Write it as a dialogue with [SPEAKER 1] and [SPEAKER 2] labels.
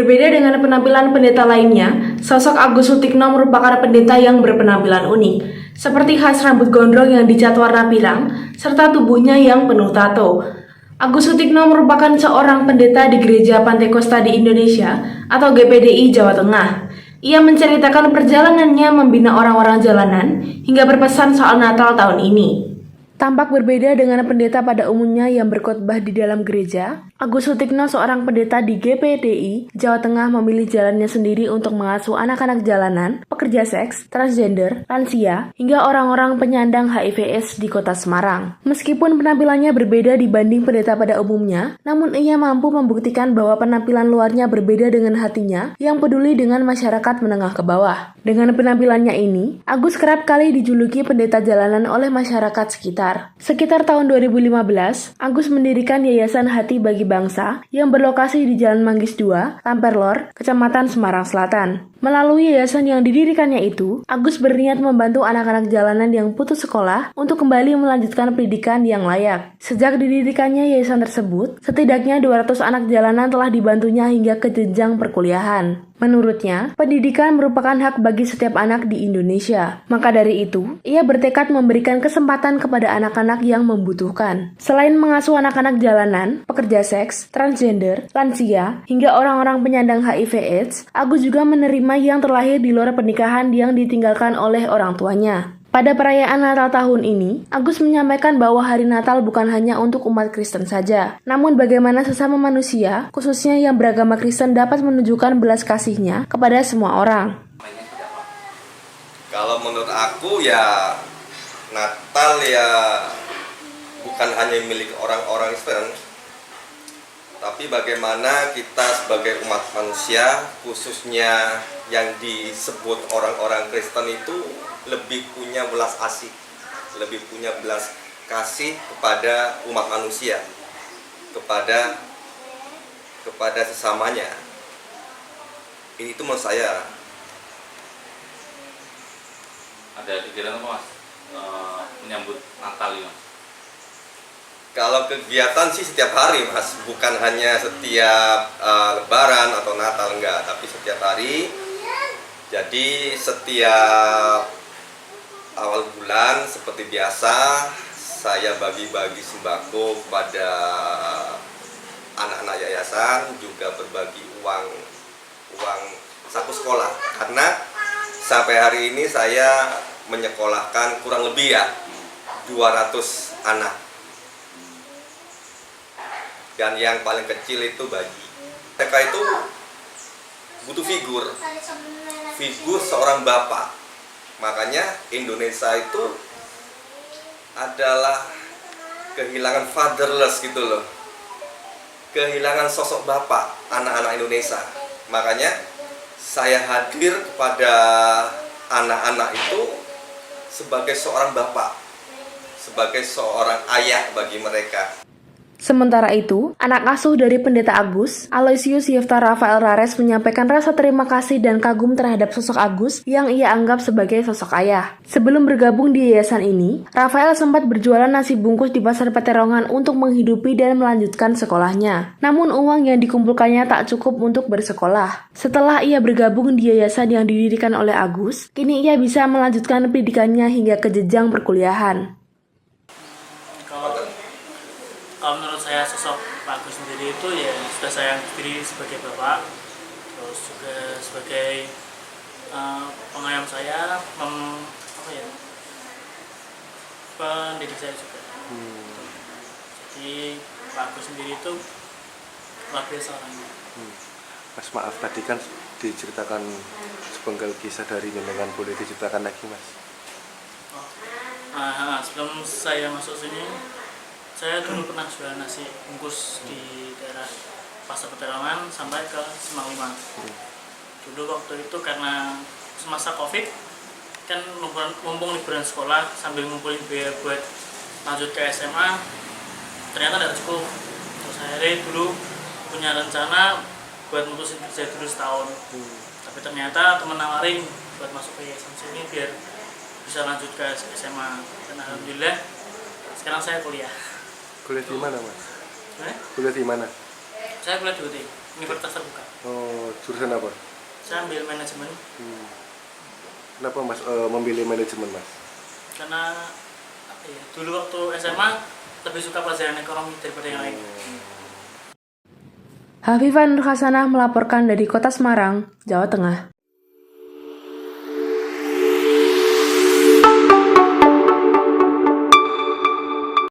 [SPEAKER 1] Berbeda dengan penampilan pendeta lainnya, sosok Agus Sutikno merupakan pendeta yang berpenampilan unik, seperti khas rambut gondrong yang dicat warna pirang, serta tubuhnya yang penuh tato. Agus Sutikno merupakan seorang pendeta di Gereja Pantekosta di Indonesia atau GPDI Jawa Tengah. Ia menceritakan perjalanannya membina orang-orang jalanan hingga berpesan soal Natal tahun ini. Tampak berbeda dengan pendeta pada umumnya yang berkhotbah di dalam gereja, Agus Sutikno, seorang pendeta di GPDI Jawa Tengah, memilih jalannya sendiri untuk mengasuh anak-anak jalanan, pekerja seks, transgender, lansia, hingga orang-orang penyandang HIV/AIDS di kota Semarang. Meskipun penampilannya berbeda dibanding pendeta pada umumnya, namun ia mampu membuktikan bahwa penampilan luarnya berbeda dengan hatinya yang peduli dengan masyarakat menengah ke bawah. Dengan penampilannya ini, Agus kerap kali dijuluki pendeta jalanan oleh masyarakat sekitar. Sekitar tahun 2015, Agus mendirikan Yayasan Hati Bagi Bangsa yang berlokasi di Jalan Manggis 2, Lamperlor, Kecamatan Semarang Selatan. Melalui yayasan yang didirikannya itu, Agus berniat membantu anak-anak jalanan yang putus sekolah untuk kembali melanjutkan pendidikan yang layak. Sejak didirikannya yayasan tersebut, setidaknya 200 anak jalanan telah dibantunya hingga ke jenjang perkuliahan. Menurutnya, pendidikan merupakan hak bagi setiap anak di Indonesia. Maka dari itu, ia bertekad memberikan kesempatan kepada anak-anak yang membutuhkan. Selain mengasuh anak-anak jalanan, pekerja seks, transgender, lansia, hingga orang-orang penyandang HIV/AIDS, Agus juga menerima yang terlahir di luar pernikahan yang ditinggalkan oleh orang tuanya. Pada perayaan Natal tahun ini, Agus menyampaikan bahwa hari Natal bukan hanya untuk umat Kristen saja, namun bagaimana sesama manusia, khususnya yang beragama Kristen, dapat menunjukkan belas kasihnya kepada semua orang.
[SPEAKER 2] Kalau menurut aku ya, Natal ya bukan hanya milik orang-orang Kristen, tapi bagaimana kita sebagai umat manusia, khususnya yang disebut orang-orang Kristen itu lebih punya belas kasih kepada umat manusia, kepada sesamanya. Ini itu menurut saya.
[SPEAKER 3] Ada kegiatan apa, Mas? Menyambut Natal ini, Mas?
[SPEAKER 2] Kalau kegiatan sih setiap hari, Mas, bukan hanya setiap Lebaran atau Natal, enggak, tapi setiap hari. Jadi setiap awal bulan seperti biasa saya bagi-bagi sembako kepada anak-anak yayasan, juga berbagi uang saku sekolah, karena sampai hari ini saya menyekolahkan kurang lebih ya 200 anak. Dan yang paling kecil itu bayi. Mereka itu butuh figur seorang bapak. Makanya Indonesia itu adalah kehilangan fatherless gitu loh. Kehilangan sosok bapak anak-anak Indonesia. Makanya saya hadir kepada anak-anak itu sebagai seorang bapak, sebagai seorang ayah bagi mereka.
[SPEAKER 1] Sementara itu, anak asuh dari pendeta Agus, Aloysius Yefta Rafael Rares, menyampaikan rasa terima kasih dan kagum terhadap sosok Agus yang ia anggap sebagai sosok ayah. Sebelum bergabung di yayasan ini, Rafael sempat berjualan nasi bungkus di pasar Peterongan untuk menghidupi dan melanjutkan sekolahnya. Namun uang yang dikumpulkannya tak cukup untuk bersekolah. Setelah ia bergabung di yayasan yang didirikan oleh Agus, kini ia bisa melanjutkan pendidikannya hingga ke jenjang perkuliahan.
[SPEAKER 4] Kalau menurut saya sosok Pak Agus sendiri itu ya sudah saya diri sebagai bapak, terus juga sebagai pengayom saya, pendidik saya juga. Jadi Pak Agus sendiri itu luar biasa orangnya.
[SPEAKER 5] Mas, maaf tadi kan diceritakan sepenggal kisah dari jenengan, boleh diceritakan lagi, Mas?
[SPEAKER 4] Sebelum saya masuk sini, saya dulu pernah jualan nasi bungkus di daerah Pasar Peterongan sampai ke Semang 5. Dulu waktu itu karena semasa Covid, kan mumpung liburan sekolah sambil ngumpulin biaya buat lanjut ke SMA, ternyata tidak cukup. Terus akhirnya dulu punya rencana buat mutusin kerja dulu setahun. Tapi ternyata teman nawarin buat masuk ke yayasan sini biar bisa lanjut ke SMA. Dan alhamdulillah sekarang saya kuliah.
[SPEAKER 5] Kuliah di mana, Mas?
[SPEAKER 4] Eh?
[SPEAKER 5] Kuliah di mana?
[SPEAKER 4] Saya kuliah di UT. universitas terbuka.
[SPEAKER 5] Oh, jurusan apa?
[SPEAKER 4] Saya ambil manajemen
[SPEAKER 5] Kenapa Mas memilih manajemen Mas?
[SPEAKER 4] karena apa ya, dulu waktu SMA lebih suka pelajaran ekonomi daripada yang lain.
[SPEAKER 1] Hafifah Nur Hasanah melaporkan dari Kota Semarang, Jawa Tengah.